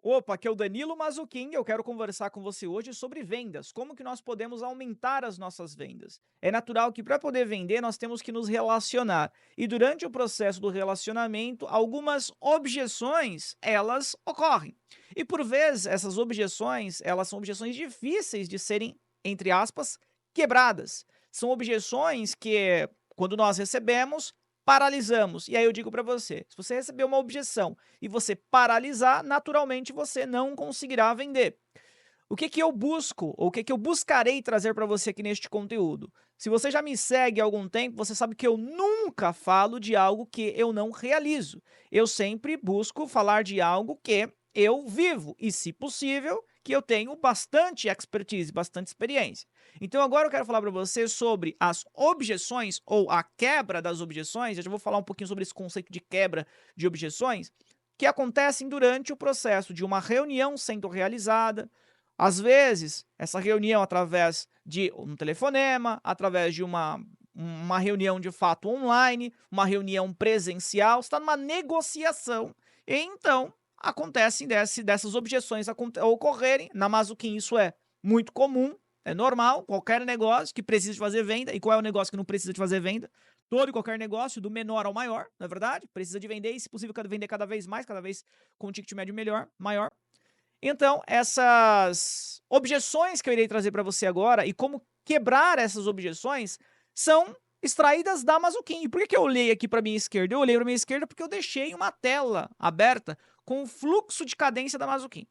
Opa, aqui é o Danilo Mazzuchin, eu quero conversar com você hoje sobre vendas, como que nós podemos aumentar as nossas vendas. É natural que para poder vender nós temos que nos relacionar e durante o processo do relacionamento algumas objeções elas ocorrem. E por vezes essas objeções, elas são objeções difíceis de serem, entre aspas, quebradas. São objeções que quando nós recebemos, paralisamos. E aí eu digo para você, se você receber uma objeção e você paralisar, naturalmente você não conseguirá vender. O que que eu busco, ou o que que eu buscarei trazer para você aqui neste conteúdo? Se você já me segue há algum tempo, você sabe que eu nunca falo de algo que eu não realizo. Eu sempre busco falar de algo que eu vivo e, se possível, que eu tenho bastante expertise, bastante experiência. Então agora eu quero falar para você sobre as objeções ou a quebra das objeções. Eu já vou falar um pouquinho sobre esse conceito de quebra de objeções que acontecem durante o processo de uma reunião sendo realizada. Às vezes, essa reunião através de um telefonema, através de uma reunião de fato online, uma reunião presencial, está numa negociação. E então acontecem dessas objeções ocorrerem. Na Mazuquim isso é muito comum, é normal, qualquer negócio que precisa de fazer venda. E qual é o negócio que não precisa de fazer venda? Todo e qualquer negócio, do menor ao maior, não é verdade? Precisa de vender e, se possível, vender cada vez mais, cada vez com um ticket médio melhor, maior. Então, essas objeções que eu irei trazer para você agora e como quebrar essas objeções são extraídas da Mazuquim. E por que que eu olhei aqui para minha esquerda? Eu olhei para minha esquerda porque eu deixei uma tela aberta com o fluxo de cadência da Mazuquim.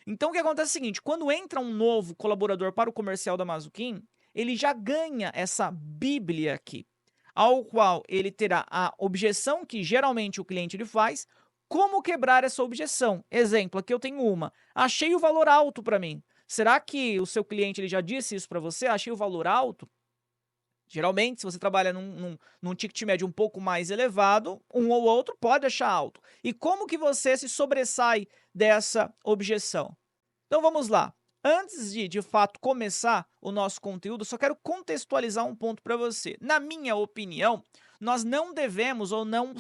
Então, o que acontece é o seguinte, quando entra um novo colaborador para o comercial da Mazuquim, ele já ganha essa bíblia aqui, ao qual ele terá a objeção que geralmente o cliente ele faz, como quebrar essa objeção? Exemplo, aqui eu tenho uma. Achei o valor alto para mim. Será que o seu cliente ele já disse isso para você? Achei o valor alto? Geralmente, se você trabalha num ticket médio um pouco mais elevado, um ou outro pode achar alto. E como que você se sobressai dessa objeção? Então vamos lá. Antes de fato começar o nosso conteúdo, só quero contextualizar um ponto para você. Na minha opinião, nós não devemos ou não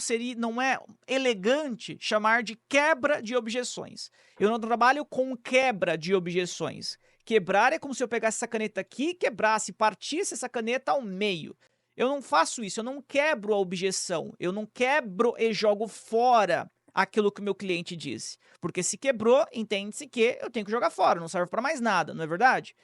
é elegante chamar de quebra de objeções. Eu não trabalho com quebra de objeções. Quebrar é como se eu pegasse essa caneta aqui, quebrasse, partisse essa caneta ao meio. Eu não faço isso, eu não quebro a objeção, eu não quebro e jogo fora aquilo que o meu cliente disse. Porque se quebrou, entende-se que eu tenho que jogar fora, não serve para mais nada, não é verdade?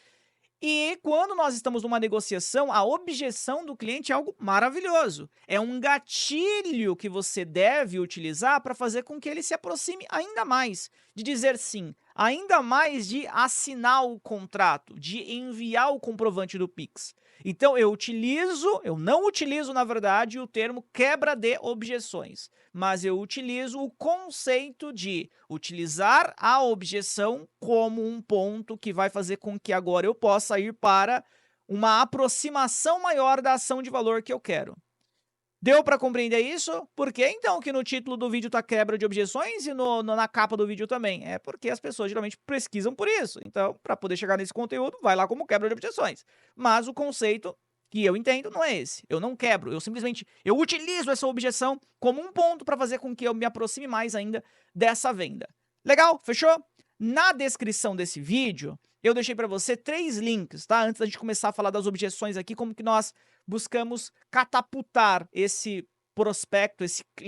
E quando nós estamos numa negociação, a objeção do cliente é algo maravilhoso. É um gatilho que você deve utilizar para fazer com que ele se aproxime ainda mais de dizer sim, ainda mais de assinar o contrato, de enviar o comprovante do Pix. Então eu não utilizo, na verdade, o termo quebra de objeções, mas eu utilizo o conceito de utilizar a objeção como um ponto que vai fazer com que agora eu possa ir para uma aproximação maior da ação de valor que eu quero. Deu para compreender isso? Por que então que no título do vídeo tá quebra de objeções e na capa do vídeo também? É porque as pessoas geralmente pesquisam por isso. Então, para poder chegar nesse conteúdo, vai lá como quebra de objeções. Mas o conceito que eu entendo não é esse. Eu não quebro, eu simplesmente eu utilizo essa objeção como um ponto para fazer com que eu me aproxime mais ainda dessa venda. Legal? Fechou? Na descrição desse vídeo, eu deixei para você 3 links, tá? Antes da gente começar a falar das objeções aqui, como que nós buscamos catapultar esse prospecto,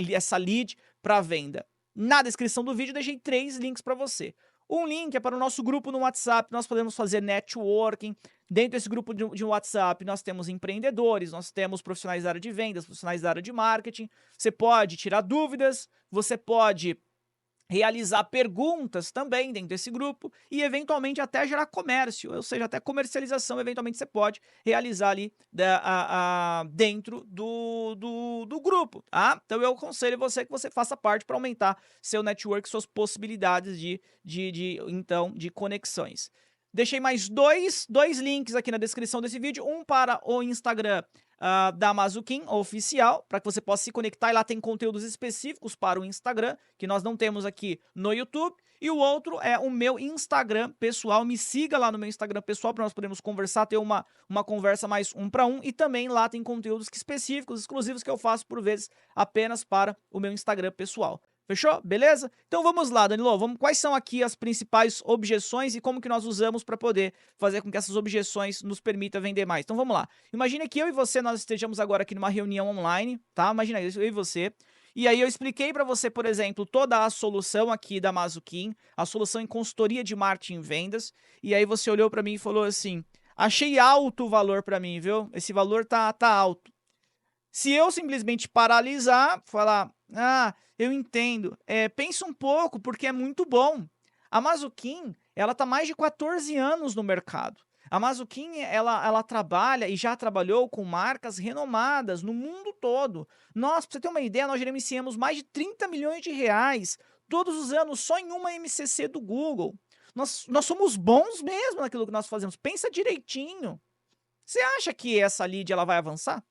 essa lead para venda. Na descrição do vídeo, deixei 3 links para você. Um link é para o nosso grupo no WhatsApp, nós podemos fazer networking. Dentro desse grupo de WhatsApp, nós temos empreendedores, nós temos profissionais da área de vendas, profissionais da área de marketing. Você pode tirar dúvidas, você pode realizar perguntas também dentro desse grupo e eventualmente até gerar comércio, ou seja, até comercialização eventualmente você pode realizar ali dentro do grupo, tá? Então eu aconselho você que você faça parte para aumentar seu network, suas possibilidades então, de conexões. Deixei mais dois links aqui na descrição desse vídeo, um para o Instagram da Mazuquim oficial, para que você possa se conectar e lá tem conteúdos específicos para o Instagram, que nós não temos aqui no YouTube, e o outro é o meu Instagram pessoal. Me siga lá no meu Instagram pessoal para nós podermos conversar, ter uma conversa mais um para um, e também lá tem conteúdos específicos, exclusivos, que eu faço por vezes apenas para o meu Instagram pessoal. Fechou? Beleza? Então vamos lá, Danilo, quais são aqui as principais objeções e como que nós usamos para poder fazer com que essas objeções nos permita vender mais. Então vamos lá. Imagina que eu e você nós estejamos agora aqui numa reunião online, tá? Imagina isso, eu e você. E aí eu expliquei para você, por exemplo, toda a solução aqui da Mazuquim, a solução em consultoria de marketing e vendas, e aí você olhou para mim e falou assim: "Achei alto o valor para mim, viu? Esse valor tá alto". Se eu simplesmente paralisar, falar: "Ah, eu entendo, pensa um pouco, porque é muito bom". A Mazuquim, ela tá mais de 14 anos no mercado. A Mazuquim, ela trabalha e já trabalhou com marcas renomadas no mundo todo. Nós, pra você ter uma ideia, nós gerenciamos mais de 30 milhões de reais todos os anos só em uma MCC do Google. Nós somos bons mesmo naquilo que nós fazemos, pensa direitinho. Você acha que essa lead ela vai avançar?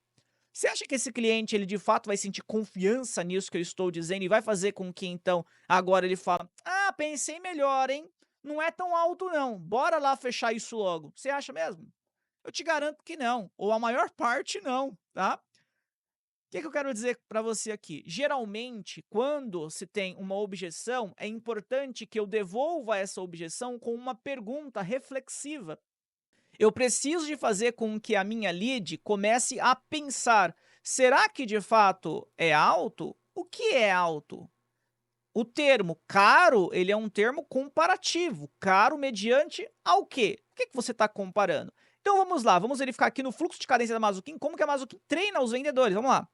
Você acha que esse cliente, ele de fato vai sentir confiança nisso que eu estou dizendo e vai fazer com que então agora ele fala: "Ah, pensei melhor, hein? Não é tão alto não, bora lá fechar isso logo". Você acha mesmo? Eu te garanto que não, ou a maior parte não, tá? O que que eu quero dizer para você aqui? Geralmente, quando se tem uma objeção, é importante que eu devolva essa objeção com uma pergunta reflexiva. Eu preciso de fazer com que a minha lead comece a pensar: será que de fato é alto? O que é alto? O termo caro, ele é um termo comparativo. Caro mediante ao quê? O que que você está comparando? Então vamos lá, vamos verificar aqui no fluxo de cadência da Mazuquim como que a Mazuquim treina os vendedores. Vamos lá.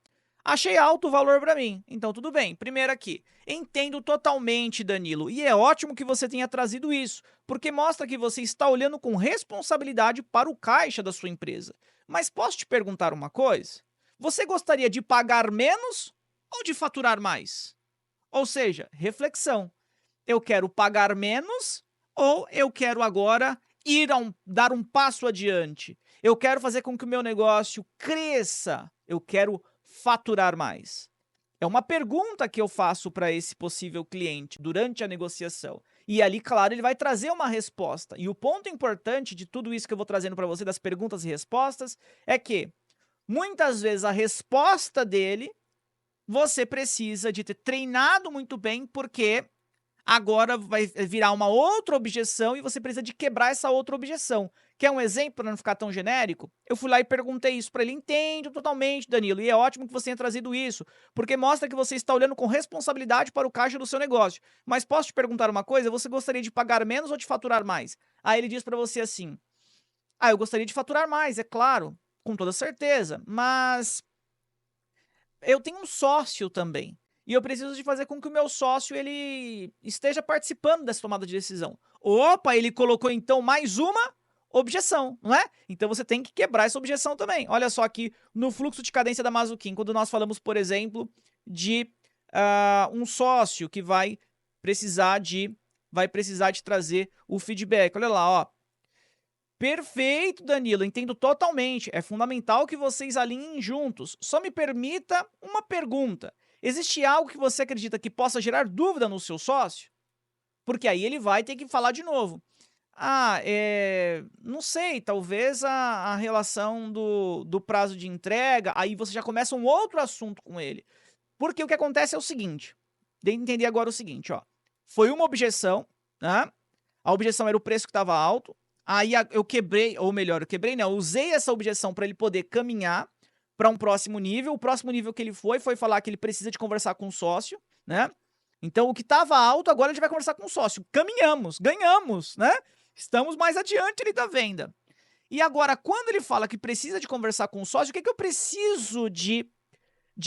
Achei alto o valor para mim. Então tudo bem. Primeiro aqui, entendo totalmente, Danilo, e é ótimo que você tenha trazido isso, porque mostra que você está olhando com responsabilidade para o caixa da sua empresa. Mas posso te perguntar uma coisa? Você gostaria de pagar menos ou de faturar mais? Ou seja, reflexão. Eu quero pagar menos ou eu quero agora dar um passo adiante? Eu quero fazer com que o meu negócio cresça. Eu quero faturar mais. É uma pergunta que eu faço para esse possível cliente durante a negociação. E ali, claro, ele vai trazer uma resposta. E o ponto importante de tudo isso que eu vou trazendo para você, das perguntas e respostas, é que muitas vezes a resposta dele você precisa de ter treinado muito bem, porque agora vai virar uma outra objeção e você precisa de quebrar essa outra objeção. Quer um exemplo para não ficar tão genérico? Eu fui lá e perguntei isso para ele. Entendo totalmente, Danilo, e é ótimo que você tenha trazido isso, porque mostra que você está olhando com responsabilidade para o caixa do seu negócio. Mas posso te perguntar uma coisa? Você gostaria de pagar menos ou de faturar mais? Aí ele diz para você assim: "Ah, eu gostaria de faturar mais, é claro, com toda certeza, mas eu tenho um sócio também. E eu preciso de fazer com que o meu sócio ele esteja participando dessa tomada de decisão". Opa, ele colocou então mais uma objeção, não é? Então você tem que quebrar essa objeção também. Olha só aqui no fluxo de cadência da Mazuquim, quando nós falamos, por exemplo, de um sócio que vai precisar de trazer o feedback. Olha lá, ó. Perfeito, Danilo, entendo totalmente. É fundamental que vocês alinhem juntos. Só me permita uma pergunta. Existe algo que você acredita que possa gerar dúvida no seu sócio? Porque aí ele vai ter que falar de novo. Ah, não sei, talvez a relação do prazo de entrega, aí você já começa um outro assunto com ele. Porque o que acontece é o seguinte, de entender agora o seguinte, ó. Foi uma objeção, né? A objeção era o preço que estava alto. Aí eu quebrei, ou melhor, eu quebrei não, eu usei essa objeção para ele poder caminhar para um próximo nível. O próximo nível que ele foi falar que ele precisa de conversar com o sócio, né? Então o que estava alto, agora a gente vai conversar com o sócio. Caminhamos, ganhamos, né? Estamos mais adiante ali da venda. E agora, quando ele fala que precisa de conversar com o sócio, o que, que eu preciso de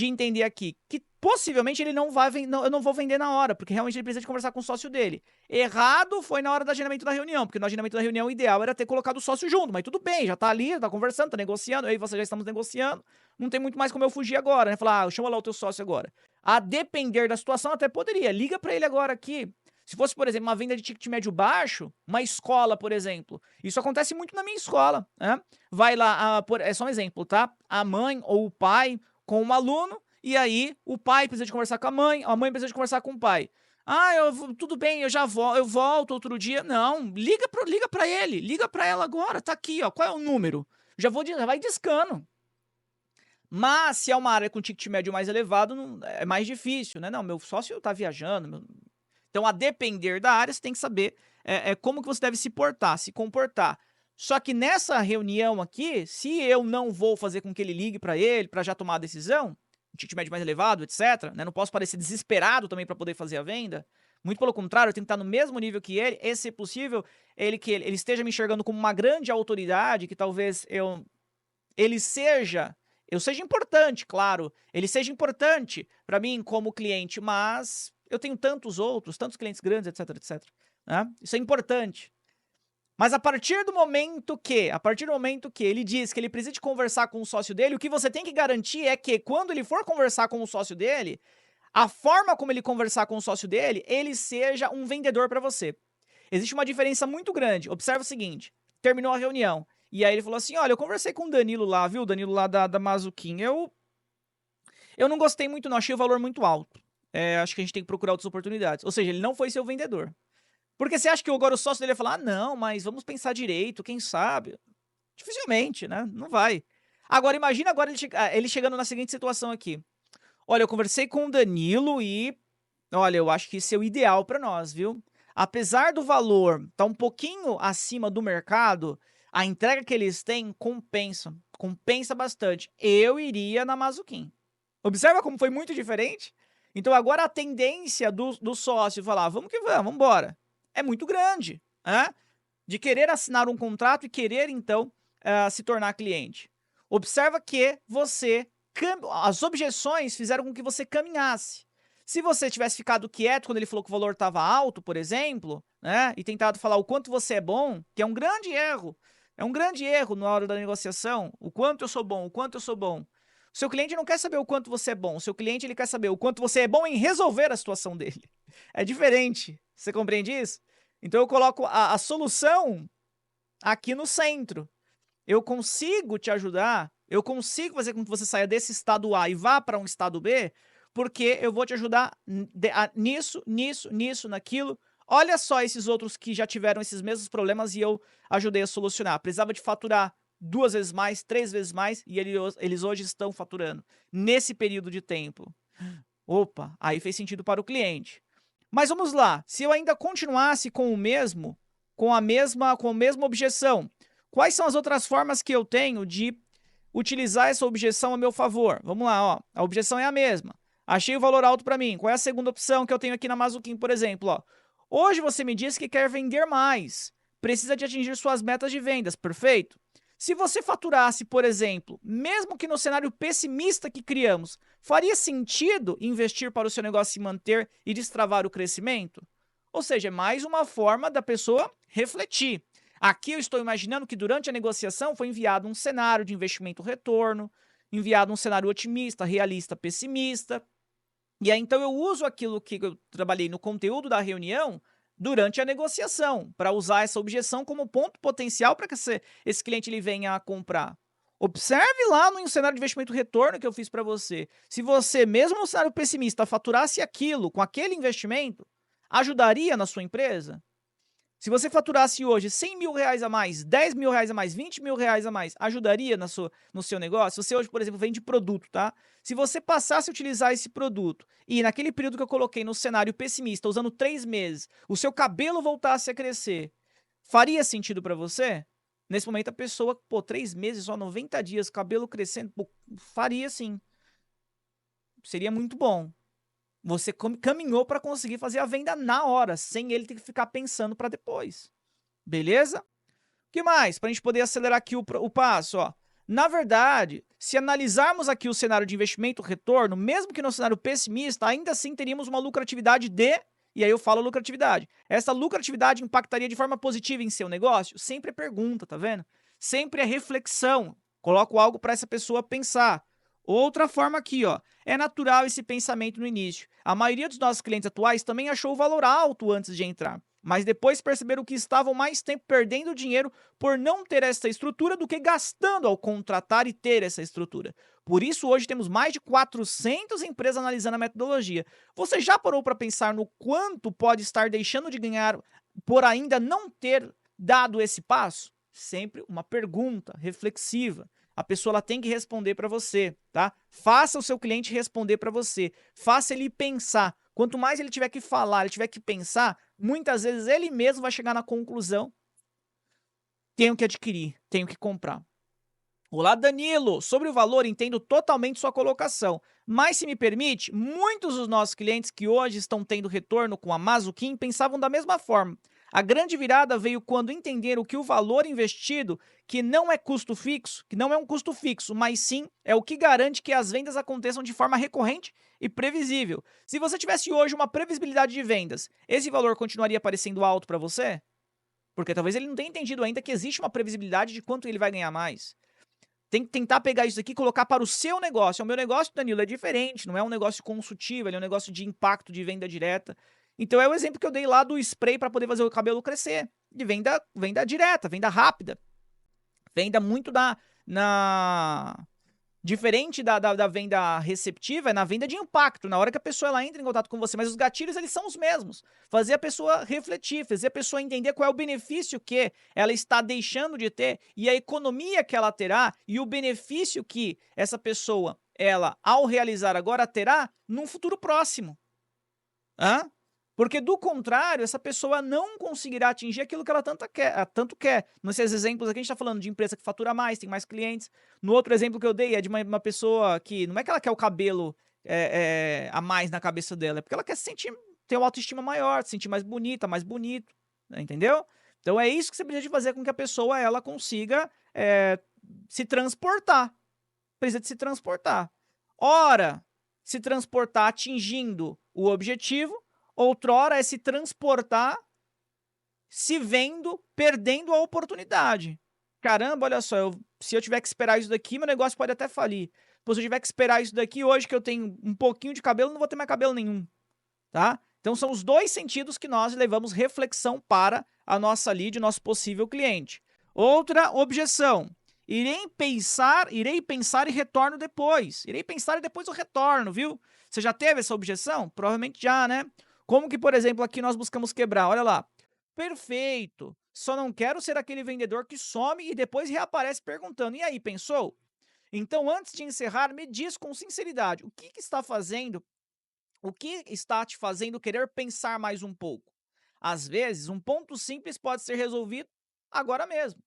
entender aqui? Que possivelmente ele não vai eu não vou vender na hora, porque realmente ele precisa de conversar com o sócio dele. Errado foi na hora do agendamento da reunião, porque no agendamento da reunião o ideal era ter colocado o sócio junto, mas tudo bem, já tá ali, tá conversando, tá negociando, eu e você já estamos negociando, não tem muito mais como eu fugir agora, né? Falar, chama lá o teu sócio agora. A depender da situação, até poderia, liga pra ele agora aqui. Se fosse, por exemplo, uma venda de ticket médio baixo, uma escola, por exemplo, isso acontece muito na minha escola, né? Vai lá, é só um exemplo, tá? A mãe ou o pai com um aluno, e aí o pai precisa de conversar com a mãe precisa de conversar com o pai. Ah, tudo bem, eu volto outro dia. Não, liga para ele, liga para ela agora, tá aqui, ó. Qual é o número? Já vai discando. Mas se é uma área com ticket médio mais elevado, é mais difícil, né? Não, meu sócio tá viajando. Então, a depender da área, você tem que saber como que você deve se portar, se comportar. Só que nessa reunião aqui, se eu não vou fazer com que ele ligue para ele, para já tomar a decisão, um ticket médio mais elevado, etc., né? Não posso parecer desesperado também para poder fazer a venda. Muito pelo contrário, eu tenho que estar no mesmo nível que ele, e se possível, ele esteja me enxergando como uma grande autoridade, que talvez ele seja eu seja importante, claro, ele seja importante para mim como cliente, mas eu tenho tantos outros, tantos clientes grandes, etc, etc, né? Isso é importante. Mas a partir do momento que ele diz que ele precisa de conversar com o sócio dele, o que você tem que garantir é que quando ele for conversar com o sócio dele, a forma como ele conversar com o sócio dele, ele seja um vendedor para você. Existe uma diferença muito grande. Observa o seguinte: terminou a reunião. E aí ele falou assim: olha, eu conversei com o Danilo lá, viu? O Danilo lá da Mazuquim. Eu não gostei muito, não. Achei o valor muito alto. Acho que a gente tem que procurar outras oportunidades. Ou seja, ele não foi seu vendedor. Porque você acha que agora o sócio dele ia falar: ah, não, mas vamos pensar direito, quem sabe? Dificilmente, né? Não vai. Agora, imagina agora ele chegando na seguinte situação aqui. Olha, eu conversei com o Danilo e olha, eu acho que isso é o ideal para nós, viu? Apesar do valor estar um pouquinho acima do mercado, a entrega que eles têm compensa. Compensa bastante. Eu iria na Mazuquim. Observa como foi muito diferente? Então agora a tendência do sócio falar, vamos que vamos embora, é muito grande, né? De querer assinar um contrato e querer, então, se tornar cliente. Observa que as objeções fizeram com que você caminhasse. Se você tivesse ficado quieto quando ele falou que o valor estava alto, por exemplo, né, e tentado falar o quanto você é bom, que é um grande erro na hora da negociação, o quanto eu sou bom, o quanto eu sou bom. O seu cliente não quer saber o quanto você é bom, o seu cliente ele quer saber o quanto você é bom em resolver a situação dele. É diferente, você compreende isso? Então eu coloco a solução aqui no centro. Eu consigo te ajudar, eu consigo fazer com que você saia desse estado A e vá para um estado B, porque eu vou te ajudar nisso, nisso, nisso, naquilo. Olha só esses outros que já tiveram esses mesmos problemas e eu ajudei a solucionar. Precisava de faturar 2 vezes mais, 3 vezes mais, e eles hoje estão faturando nesse período de tempo. Opa, aí fez sentido para o cliente. Mas vamos lá, se eu ainda continuasse com a mesma objeção, quais são as outras formas que eu tenho de utilizar essa objeção a meu favor? Vamos lá, ó. A objeção é a mesma. Achei o valor alto para mim. Qual é a segunda opção que eu tenho aqui na Mazuquim, por exemplo? Ó. Hoje você me disse que quer vender mais. Precisa de atingir suas metas de vendas, perfeito? Se você faturasse, por exemplo, mesmo que no cenário pessimista que criamos, faria sentido investir para o seu negócio se manter e destravar o crescimento? Ou seja, é mais uma forma da pessoa refletir. Aqui eu estou imaginando que durante a negociação foi enviado um cenário de investimento-retorno, enviado um cenário otimista, realista, pessimista. E aí então eu uso aquilo que eu trabalhei no conteúdo da reunião durante a negociação, para usar essa objeção como ponto potencial para que esse cliente ele venha a comprar. Observe lá no cenário de investimento-retorno que eu fiz para você. Se você, mesmo no cenário pessimista, faturasse aquilo com aquele investimento, ajudaria na sua empresa? Se você faturasse hoje 100 mil reais a mais, 10 mil reais a mais, 20 mil reais a mais, ajudaria no seu negócio? Você hoje, por exemplo, vende produto, tá? Se você passasse a utilizar esse produto e naquele período que eu coloquei no cenário pessimista, usando 3 meses, o seu cabelo voltasse a crescer, faria sentido para você? Nesse momento a pessoa, 3 meses, só 90 dias, cabelo crescendo, faria sim. Seria muito bom. Você caminhou para conseguir fazer a venda na hora, sem ele ter que ficar pensando para depois. Beleza? O que mais? Para a gente poder acelerar aqui o passo, ó. Na verdade, se analisarmos aqui o cenário de investimento-retorno, mesmo que no cenário pessimista, ainda assim teríamos uma lucratividade e aí eu falo lucratividade. Essa lucratividade impactaria de forma positiva em seu negócio? Sempre é pergunta, tá vendo? Sempre é reflexão. Coloco algo para essa pessoa pensar. Outra forma aqui, ó. É natural esse pensamento no início. A maioria dos nossos clientes atuais também achou o valor alto antes de entrar, mas depois perceberam que estavam mais tempo perdendo dinheiro por não ter essa estrutura do que gastando ao contratar e ter essa estrutura. Por isso, hoje temos mais de 400 empresas analisando a metodologia. Você já parou para pensar no quanto pode estar deixando de ganhar por ainda não ter dado esse passo? Sempre uma pergunta reflexiva. A pessoa ela tem que responder para você, tá? Faça o seu cliente responder para você. Faça ele pensar. Quanto mais ele tiver que falar, ele tiver que pensar, muitas vezes ele mesmo vai chegar na conclusão: tenho que adquirir, tenho que comprar. Olá, Danilo. Sobre o valor, entendo totalmente sua colocação. Mas, se me permite, muitos dos nossos clientes que hoje estão tendo retorno com a Mazuquim pensavam da mesma forma. A grande virada veio quando entenderam que o valor investido, que não é custo fixo, que não é um custo fixo, mas sim é o que garante que as vendas aconteçam de forma recorrente e previsível. Se você tivesse hoje uma previsibilidade de vendas, esse valor continuaria parecendo alto para você? Porque talvez ele não tenha entendido ainda que existe uma previsibilidade de quanto ele vai ganhar mais. Tem que tentar pegar isso aqui e colocar para o seu negócio. O meu negócio, Danilo, é diferente, não é um negócio consultivo, ele é um negócio de impacto, de venda direta. Então é o exemplo que eu dei lá do spray para poder fazer o cabelo crescer. De venda direta, venda rápida. Venda muito diferente da venda receptiva, é na venda de impacto, na hora que a pessoa ela entra em contato com você, mas os gatilhos eles são os mesmos. Fazer a pessoa refletir, fazer a pessoa entender qual é o benefício que ela está deixando de ter e a economia que ela terá e o benefício que essa pessoa, ela, ao realizar agora, terá num futuro próximo. Hã? Porque, do contrário, essa pessoa não conseguirá atingir aquilo que ela tanto quer. Nesses exemplos aqui, a gente está falando de empresa que fatura mais, tem mais clientes. No outro exemplo que eu dei é de uma pessoa que não é que ela quer o cabelo a mais na cabeça dela, é porque ela quer se sentir, ter uma autoestima maior, se sentir mais bonita, mais bonito, né, entendeu? Então é isso que você precisa de fazer com que a pessoa ela consiga se transportar. Precisa de se transportar. Ora, se transportar atingindo o objetivo, outrora é se transportar se vendo, perdendo a oportunidade. Caramba, olha só, se eu tiver que esperar isso daqui, meu negócio pode até falir. Pô, se eu tiver que esperar isso daqui, hoje que eu tenho um pouquinho de cabelo, não vou ter mais cabelo nenhum, tá? Então são os dois sentidos que nós levamos reflexão para a nossa lead, nosso possível cliente. Outra objeção. Irei pensar e retorno depois. Irei pensar e depois eu retorno, viu? Você já teve essa objeção? Provavelmente já, né? Como que, por exemplo, aqui nós buscamos quebrar? Olha lá. Perfeito. Só não quero ser aquele vendedor que some e depois reaparece perguntando: e aí, pensou? Então, antes de encerrar, me diz com sinceridade, o que está te fazendo querer pensar mais um pouco? Às vezes, um ponto simples pode ser resolvido agora mesmo.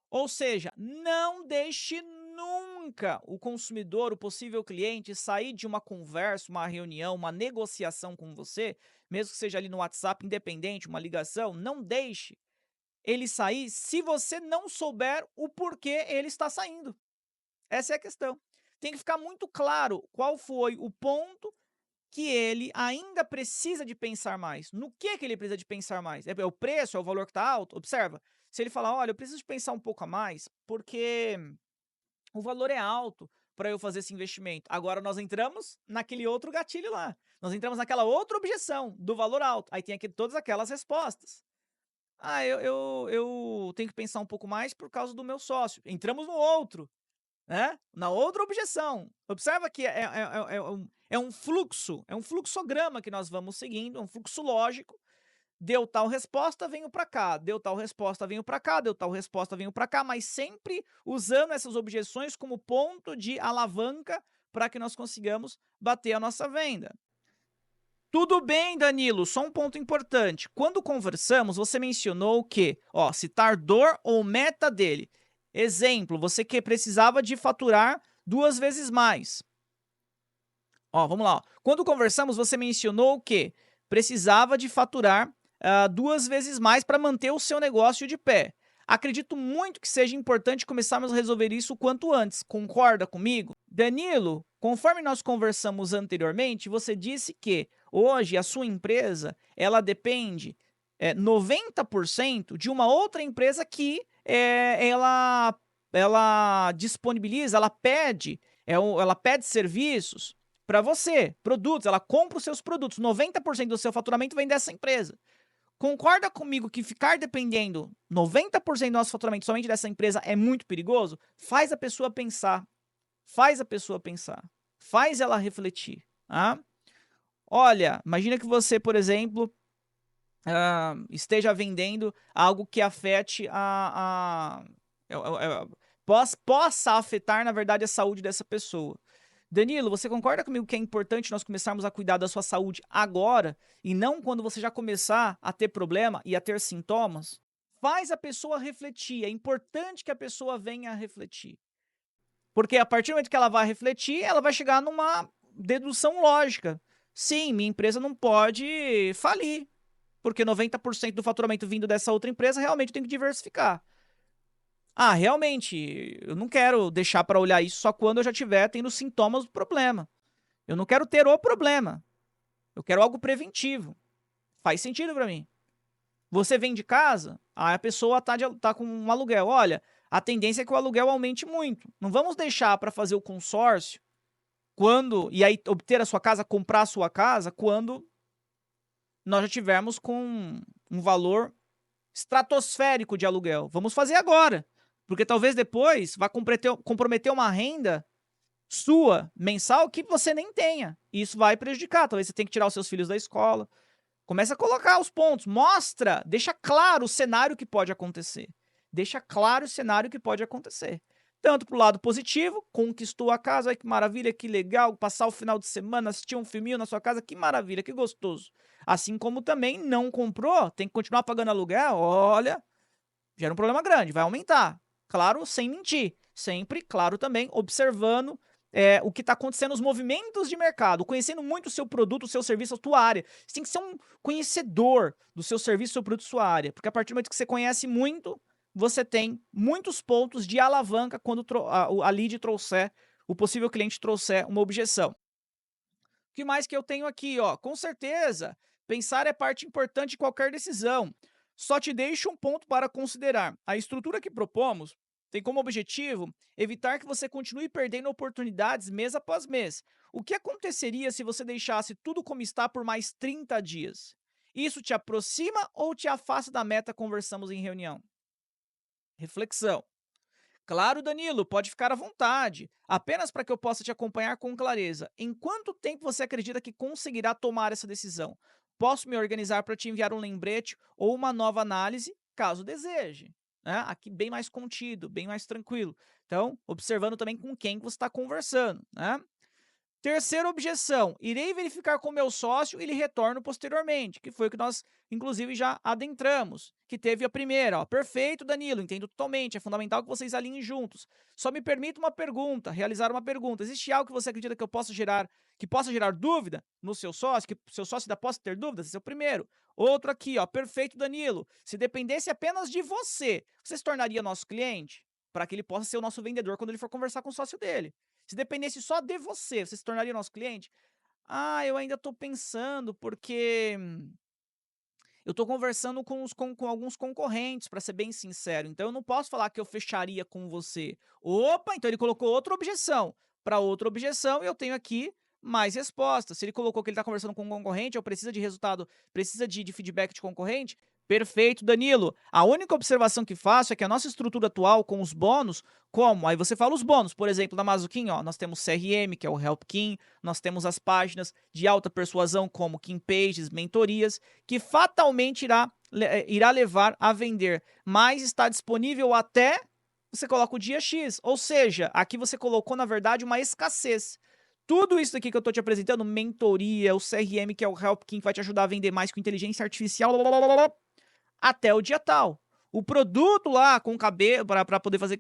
Ou seja, não deixe nunca o consumidor, o possível cliente, sair de uma conversa, uma reunião, uma negociação com você, mesmo que seja ali no WhatsApp independente, uma ligação, não deixe ele sair se você não souber o porquê ele está saindo. Essa é a questão. Tem que ficar muito claro qual foi o ponto que ele ainda precisa de pensar mais. No que ele precisa de pensar mais? É o preço? É o valor que está alto? Observa. Se ele falar, olha, eu preciso de pensar um pouco a mais, porque o valor é alto para eu fazer esse investimento. Agora nós entramos naquele outro gatilho lá. Nós entramos naquela outra objeção do valor alto. Aí tem aqui todas aquelas respostas. Ah, eu tenho que pensar um pouco mais por causa do meu sócio. Entramos no outro, né? Na outra objeção. Observa que é um fluxo, é um fluxograma que nós vamos seguindo, é um fluxo lógico. Deu tal resposta, venho para cá. Deu tal resposta, venho para cá. Deu tal resposta, venho para cá. Mas sempre usando essas objeções como ponto de alavanca para que nós consigamos bater a nossa venda. Tudo bem, Danilo, só um ponto importante. Quando conversamos, você mencionou que, citar dor ou meta dele. Exemplo, você que precisava de faturar 2 vezes mais. Vamos lá. Quando conversamos, você mencionou que precisava de faturar 2 vezes mais para manter o seu negócio de pé. Acredito muito que seja importante começarmos a resolver isso o quanto antes. Concorda comigo? Danilo, conforme nós conversamos anteriormente, você disse que hoje a sua empresa ela depende 90% de uma outra empresa que ela disponibiliza, ela pede serviços para você, produtos, ela compra os seus produtos. 90% do seu faturamento vem dessa empresa. Concorda comigo que ficar dependendo 90% do nosso faturamento somente dessa empresa é muito perigoso? Faz a pessoa pensar. Faz a pessoa pensar. Faz ela refletir. Tá? Olha, imagina que você, por exemplo, esteja vendendo algo que afete possa afetar, na verdade, a saúde dessa pessoa. Danilo, você concorda comigo que é importante nós começarmos a cuidar da sua saúde agora e não quando você já começar a ter problema e a ter sintomas? Faz a pessoa refletir, é importante que a pessoa venha a refletir. Porque a partir do momento que ela vai refletir, ela vai chegar numa dedução lógica. Sim, minha empresa não pode falir, porque 90% do faturamento vindo dessa outra empresa, realmente eu tenho que diversificar. Ah, realmente, eu não quero deixar para olhar isso só quando eu já estiver tendo sintomas do problema. Eu não quero ter o problema. Eu quero algo preventivo. Faz sentido para mim. Você vem de casa, aí a pessoa tá com um aluguel. Olha, a tendência é que o aluguel aumente muito. Não vamos deixar para fazer o consórcio e aí obter a sua casa, comprar a sua casa, quando nós já tivermos com um valor estratosférico de aluguel. Vamos fazer agora, porque talvez depois vá comprometer uma renda sua mensal que você nem tenha. E isso vai prejudicar. Talvez você tenha que tirar os seus filhos da escola. Começa a colocar os pontos, mostra, deixa claro o cenário que pode acontecer. Deixa claro o cenário que pode acontecer. Tanto pro lado positivo, conquistou a casa, ai que maravilha, que legal, passar o final de semana, assistir um filminho na sua casa, que maravilha, que gostoso. Assim como também não comprou, tem que continuar pagando aluguel, olha, gera um problema grande, vai aumentar. Claro, sem mentir. Sempre, claro, também observando o que está acontecendo, os movimentos de mercado, conhecendo muito o seu produto, o seu serviço, a sua área. Você tem que ser um conhecedor do seu serviço, do seu produto, sua área. Porque a partir do momento que você conhece muito, você tem muitos pontos de alavanca quando a lead trouxer, o possível cliente trouxer uma objeção. O que mais que eu tenho aqui? Ó? Com certeza, pensar é parte importante de qualquer decisão. Só te deixo um ponto para considerar. A estrutura que propomos tem como objetivo evitar que você continue perdendo oportunidades mês após mês. O que aconteceria se você deixasse tudo como está por mais 30 dias? Isso te aproxima ou te afasta da meta? Conversamos em reunião. Reflexão. Claro, Danilo, pode ficar à vontade. Apenas para que eu possa te acompanhar com clareza. Em quanto tempo você acredita que conseguirá tomar essa decisão? Posso me organizar para te enviar um lembrete ou uma nova análise, caso deseje. Né? Aqui bem mais contido, bem mais tranquilo. Então, observando também com quem você está conversando. Né? Terceira objeção, irei verificar com meu sócio e lhe retorno posteriormente, que foi o que nós, inclusive, já adentramos, que teve a primeira. Ó, perfeito, Danilo, entendo totalmente, é fundamental que vocês alinhem juntos. Só me permita uma pergunta, realizar uma pergunta. Existe algo que você acredita que possa gerar dúvida no seu sócio, que o seu sócio ainda possa ter dúvidas? Esse é o primeiro. Outro aqui, ó, perfeito, Danilo. Se dependesse apenas de você, você se tornaria nosso cliente? Para que ele possa ser o nosso vendedor quando ele for conversar com o sócio dele. Se dependesse só de você, você se tornaria nosso cliente? Ah, eu ainda estou pensando, porque eu estou conversando com alguns concorrentes, para ser bem sincero. Então eu não posso falar que eu fecharia com você. Opa, então ele colocou outra objeção. Para outra objeção, eu tenho aqui mais respostas. Se ele colocou que ele está conversando com um concorrente, ou precisa de resultado, precisa de feedback de concorrente. Perfeito, Danilo. A única observação que faço é que a nossa estrutura atual com os bônus, como? Aí você fala os bônus, por exemplo, na Mazuquim, ó, nós temos CRM, que é o Help Kim, nós temos as páginas de alta persuasão, como Kim Pages, mentorias, que fatalmente irá levar a vender, mas está disponível até você coloca o dia X, ou seja, aqui você colocou, na verdade, uma escassez. Tudo isso aqui que eu estou te apresentando, mentoria, o CRM, que é o Help Kim, que vai te ajudar a vender mais com inteligência artificial, até o dia tal. O produto lá com cabelo, para poder fazer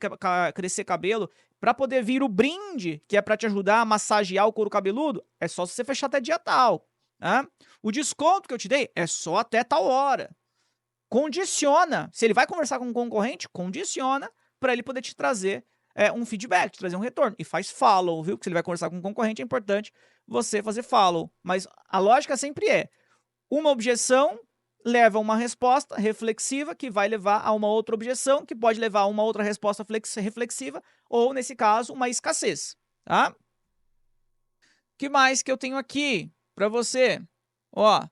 crescer cabelo, para poder vir o brinde, que é para te ajudar a massagear o couro cabeludo, é só você fechar até dia tal. Né? O desconto que eu te dei é só até tal hora. Condiciona. Se ele vai conversar com um concorrente, condiciona para ele poder te trazer um feedback, te trazer um retorno. E faz follow, viu? Porque se ele vai conversar com um concorrente, é importante você fazer follow. Mas a lógica sempre é uma objeção leva a uma resposta reflexiva, que vai levar a uma outra objeção, que pode levar a uma outra resposta reflexiva, ou, nesse caso, uma escassez. Tá? O que mais que eu tenho aqui para você? Ó,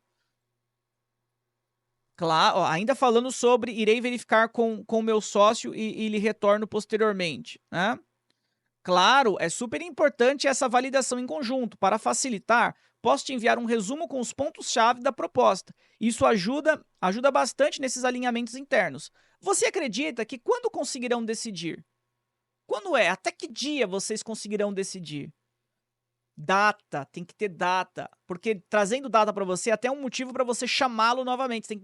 claro, ó, ainda falando sobre irei verificar com o meu sócio e lhe retorno posteriormente. Né? Claro, é super importante essa validação em conjunto. Para facilitar, posso te enviar um resumo com os pontos-chave da proposta. Isso ajuda bastante nesses alinhamentos internos. Você acredita que quando conseguirão decidir? quando é? Até que dia vocês conseguirão decidir? Data, tem que ter data, porque trazendo data para você é até um motivo para você chamá-lo novamente. Você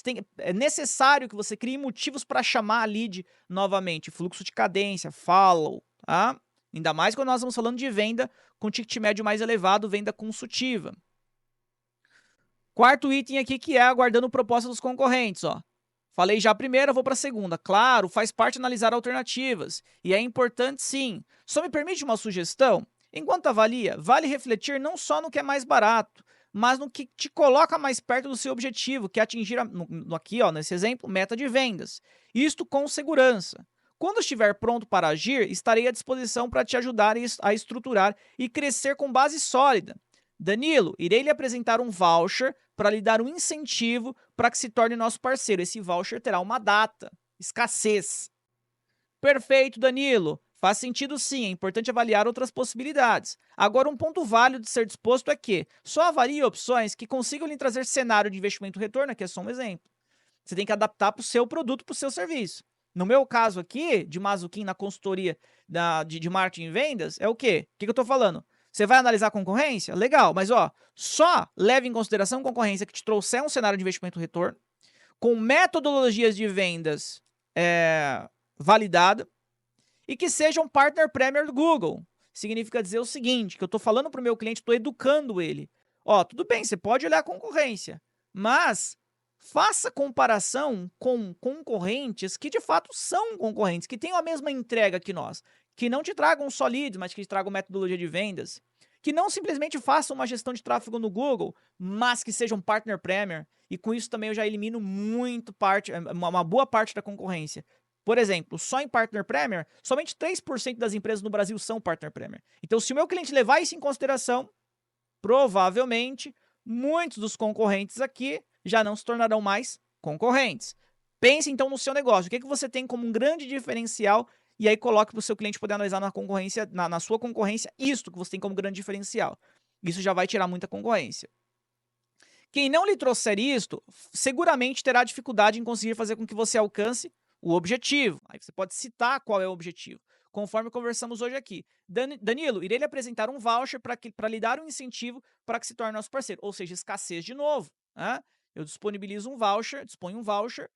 tem que é necessário que você crie motivos para chamar a lead novamente. Fluxo de cadência, follow, tá? Ainda mais quando nós estamos falando de venda com ticket médio mais elevado, venda consultiva. Quarto item aqui que é aguardando proposta dos concorrentes, ó. Falei já a primeira, vou para a segunda. Claro, faz parte analisar alternativas. E é importante sim. Só me permite uma sugestão? Enquanto avalia, vale refletir não só no que é mais barato, mas no que te coloca mais perto do seu objetivo, que é atingir, aqui ó, nesse exemplo, meta de vendas. Isto com segurança. Quando estiver pronto para agir, estarei à disposição para te ajudar a estruturar e crescer com base sólida. Danilo, irei lhe apresentar um voucher para lhe dar um incentivo para que se torne nosso parceiro. Esse voucher terá uma data, escassez. Perfeito, Danilo. Faz sentido sim, é importante avaliar outras possibilidades. Agora, um ponto válido de ser disposto é que só avalie opções que consigam lhe trazer cenário de investimento-retorno, aqui é só um exemplo. Você tem que adaptar para o seu produto, para o seu serviço. No meu caso aqui, de Mazuquim na consultoria de marketing e vendas, é o quê? O que eu estou falando? Você vai analisar a concorrência? Legal, mas ó, só leve em consideração concorrência que te trouxer um cenário de investimento-retorno, com metodologias de vendas validada, e que seja um partner premier do Google. Significa dizer o seguinte, que eu estou falando para o meu cliente, estou educando ele. Ó, tudo bem, você pode olhar a concorrência, mas faça comparação com concorrentes que de fato são concorrentes, que tenham a mesma entrega que nós, que não te tragam só leads, mas que te tragam metodologia de vendas, que não simplesmente façam uma gestão de tráfego no Google, mas que sejam partner premier, e com isso também eu já elimino uma boa parte da concorrência. Por exemplo, só em Partner Premier, somente 3% das empresas no Brasil são Partner Premier. Então, se o meu cliente levar isso em consideração, provavelmente, muitos dos concorrentes aqui já não se tornarão mais concorrentes. Pense, então, no seu negócio. O que você tem como um grande diferencial e aí coloque para o seu cliente poder analisar na concorrência, na sua concorrência, isto que você tem como grande diferencial. Isso já vai tirar muita concorrência. Quem não lhe trouxer isto, seguramente terá dificuldade em conseguir fazer com que você alcance o objetivo. Aí você pode citar qual é o objetivo, conforme conversamos hoje aqui. Danilo, irei lhe apresentar um voucher para lhe dar um incentivo para que se torne nosso parceiro. Ou seja, escassez de novo. Né? Eu disponho um voucher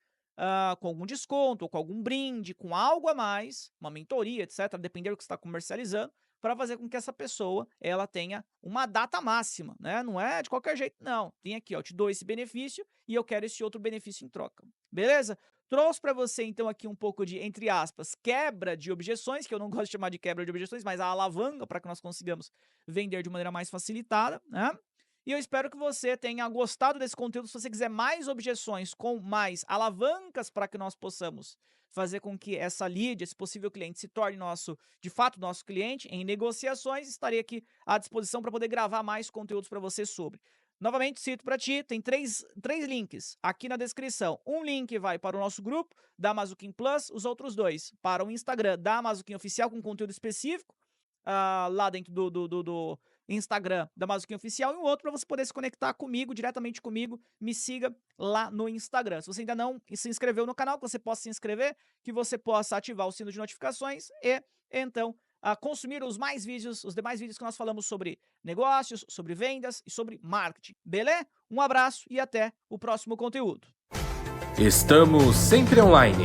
com algum desconto, ou com algum brinde, com algo a mais, uma mentoria, etc., dependendo do que você está comercializando, para fazer com que essa pessoa ela tenha uma data máxima, né? Não é de qualquer jeito, não. Tem aqui, ó, te dou esse benefício e eu quero esse outro benefício em troca. Beleza? Trouxe para você, então, aqui um pouco de, entre aspas, quebra de objeções, que eu não gosto de chamar de quebra de objeções, mas a alavanca para que nós consigamos vender de maneira mais facilitada, né? E eu espero que você tenha gostado desse conteúdo. Se você quiser mais objeções com mais alavancas para que nós possamos fazer com que essa lead, esse possível cliente, se torne de fato, nosso cliente em negociações, estarei aqui à disposição para poder gravar mais conteúdos para você sobre. Novamente, cito para ti, tem três links aqui na descrição. Um link vai para o nosso grupo da Mazuquim Plus, os outros dois para o Instagram da Mazuquim Oficial com conteúdo específico, lá dentro do Instagram da Mazuquim Oficial, e um outro para você poder se conectar comigo, diretamente comigo, me siga lá no Instagram. Se você ainda não se inscreveu no canal, que você possa se inscrever, que você possa ativar o sino de notificações e, então, consumir os demais vídeos que nós falamos sobre negócios, sobre vendas e sobre marketing. Beleza? Um abraço e até o próximo conteúdo. Estamos sempre online.